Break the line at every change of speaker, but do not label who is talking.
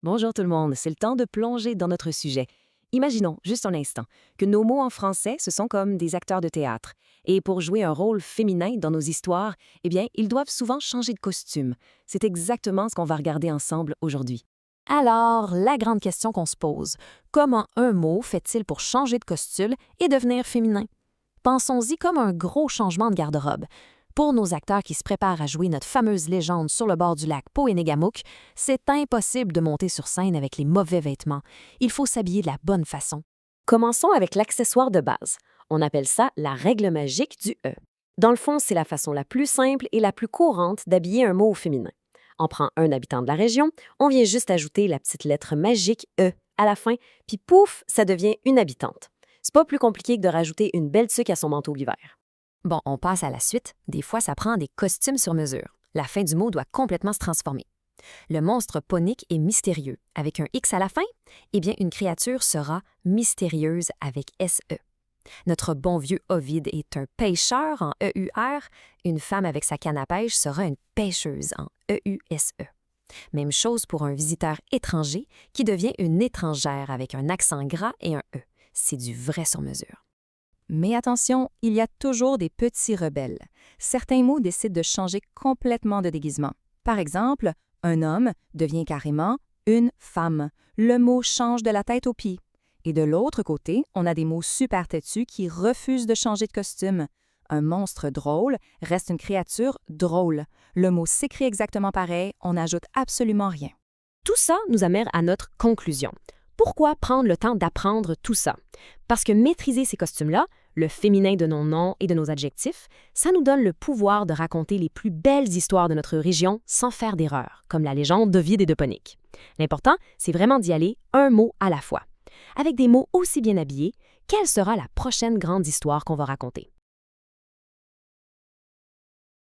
Bonjour tout le monde, c'est le temps de plonger dans notre sujet. Imaginons, juste un instant, que nos mots en français, ce sont comme des acteurs de théâtre. Et pour jouer un rôle féminin dans nos histoires, eh bien, ils doivent souvent changer de costume. C'est exactement ce qu'on va regarder ensemble aujourd'hui.
Alors, la grande question qu'on se pose, comment un mot fait-il pour changer de costume et devenir féminin? Pensons-y comme un gros changement de garde-robe. Pour nos acteurs qui se préparent à jouer notre fameuse légende sur le bord du lac Poenegamook, c'est impossible de monter sur scène avec les mauvais vêtements. Il faut s'habiller de la bonne façon.
Commençons avec l'accessoire de base. On appelle ça la règle magique du E. Dans le fond, c'est la façon la plus simple et la plus courante d'habiller un mot au féminin. On prend un habitant de la région, on vient juste ajouter la petite lettre magique E à la fin, puis pouf, ça devient une habitante. C'est pas plus compliqué que de rajouter une belle tuque à son manteau d'hiver.
Bon, on passe à la suite. Des fois, ça prend des costumes sur mesure. La fin du mot doit complètement se transformer. Le monstre ponique est mystérieux. Avec un X à la fin, eh bien, une créature sera mystérieuse avec SE. Notre bon vieux Ovide est un pêcheur en EUR. Une femme avec sa canne à pêche sera une pêcheuse en EUSE. Même chose pour un visiteur étranger qui devient une étrangère avec un accent gras et un E. C'est du vrai sur mesure.
Mais attention, il y a toujours des petits rebelles. Certains mots décident de changer complètement de déguisement. Par exemple, un homme devient carrément une femme. Le mot change de la tête aux pieds. Et de l'autre côté, on a des mots super têtus qui refusent de changer de costume. Un monstre drôle reste une créature drôle. Le mot s'écrit exactement pareil, on n'ajoute absolument rien.
Tout ça nous amène à notre conclusion. Pourquoi prendre le temps d'apprendre tout ça? Parce que maîtriser ces costumes-là, le féminin de nos noms et de nos adjectifs, ça nous donne le pouvoir de raconter les plus belles histoires de notre région sans faire d'erreur, comme la légende d'Ovide et de Ponique. L'important, c'est vraiment d'y aller un mot à la fois. Avec des mots aussi bien habillés, quelle sera la prochaine grande histoire qu'on va raconter?